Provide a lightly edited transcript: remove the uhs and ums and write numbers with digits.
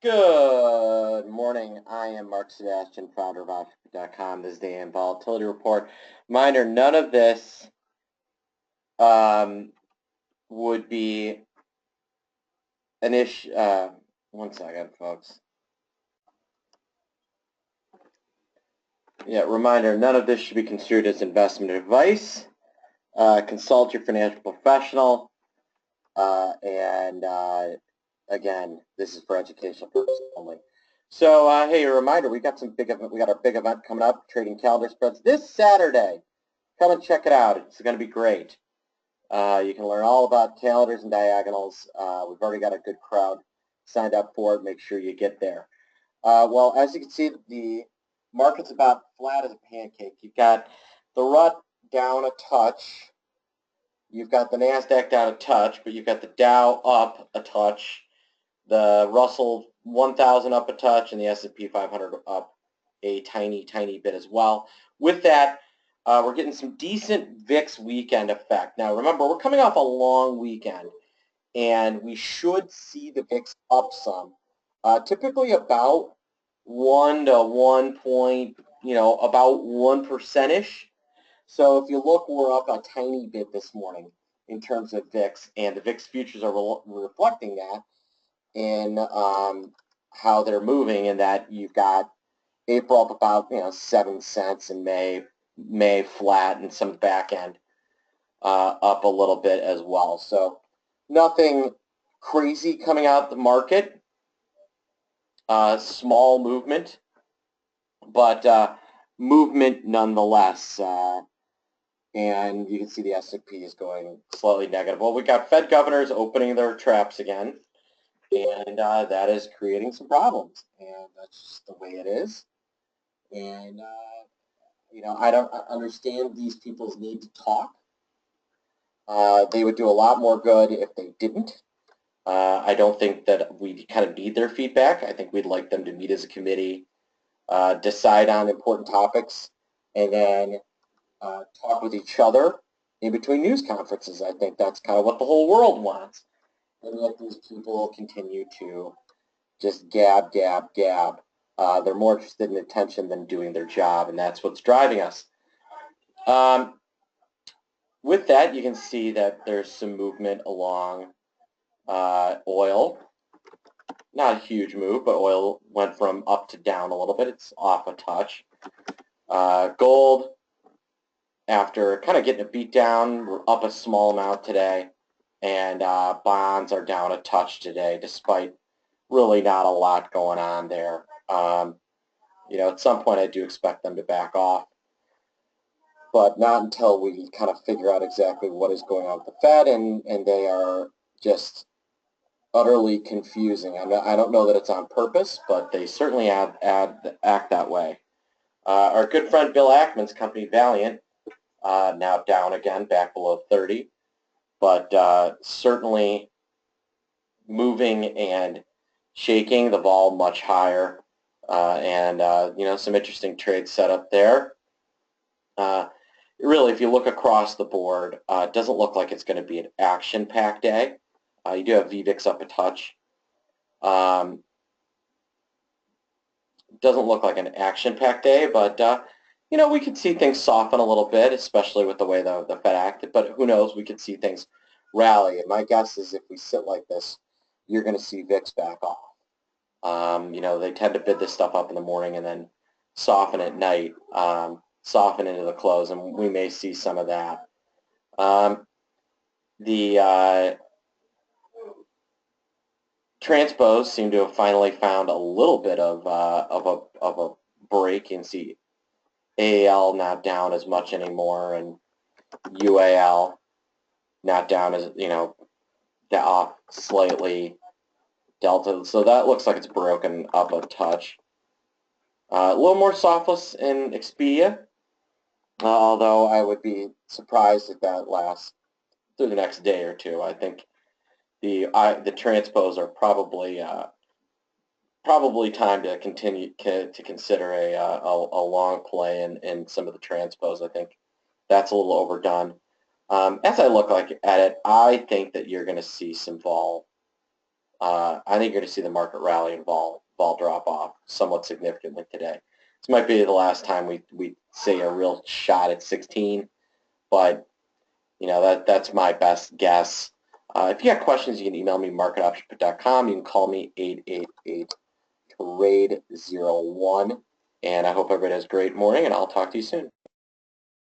Good morning. I am Mark Sebastian, founder of Entrepreneur.com. This is the AM Volatility Report. Reminder, none of this would be an issue. One second, folks. Yeah, reminder, none of this should be construed as investment advice. Consult your financial professional. And again, this is for educational purposes only. So, hey, a reminder, we got our big event coming up, Trading Calendar Spreads, this Saturday. Come and check it out. It's going to be great. You can learn all about calendars and diagonals. We've already got a good crowd signed up for it. Make sure you get there. Well, as you can see, the market's about flat as a pancake. You've got the RUT down a touch. You've got the NASDAQ down a touch, but you've got the Dow up a touch, the Russell 1000 up a touch, and the S&P 500 up a tiny, tiny bit as well. With that, we're getting some decent VIX weekend effect. Now, remember, we're coming off a long weekend, and we should see the VIX up some. Typically about 1 to 1 point, about 1%-ish. So if you look, we're up a tiny bit this morning in terms of VIX, and the VIX futures are reflecting that in how they're moving, in that you've got April up about 7 cents, and May flat, and some back end up a little bit as well. So nothing crazy coming out the market. Small movement, but movement nonetheless. And you can see the S&P is going slightly negative. Well, we got Fed governors opening their traps again, and that is creating some problems, and that's just the way it is. And I don't understand these people's need to talk. They would do a lot more good if they didn't. I don't think that we kind of need their feedback. I think we'd like them to meet as a committee, decide on important topics, and then talk with each other in between news conferences. I think that's kind of what the whole world wants. And yet these people continue to just gab, gab, gab. They're more interested in attention than doing their job, and that's what's driving us. With that, you can see that there's some movement along oil. Not a huge move, but oil went from up to down a little bit. It's off a touch. Gold, after kind of getting a beat down, we're up a small amount today. And bonds are down a touch today, despite really not a lot going on there. At some point I do expect them to back off, but not until we kind of figure out exactly what is going on with the Fed, and they are just utterly confusing. I don't know that it's on purpose, but they certainly act that way. Our good friend Bill Ackman's company, Valeant, now down again, back below 30, but certainly moving and shaking the vol much higher, and some interesting trades set up there. Really, if you look across the board, it doesn't look like it's going to be an action-packed day. You do have VVIX up a touch. Doesn't look like an action-packed day, but we could see things soften a little bit, especially with the way the Fed acted. But who knows? We could see things rally. And my guess is if we sit like this, you're going to see VIX back off. They tend to bid this stuff up in the morning and then soften at night, soften into the close, and we may see some of that. The transpos seem to have finally found a little bit of a break. You can see AAL not down as much anymore, and UAL not down as, off slightly. Delta, so that looks like it's broken up a touch. A little more softless in Expedia, although I would be surprised if that lasts through the next day or two. I think the transpos are probably time to continue to consider a long play in some of the transpos. I think that's a little overdone. As I look at it, I think that you're going to see some vol I think you're going to see the market rally and vol drop off somewhat significantly today. This might be the last time we see a real shot at 16, but that's my best guess. If you got questions, you can email me, marketoptionput.com. You can call me 888-TRADE-01. And I hope everybody has a great morning, and I'll talk to you soon.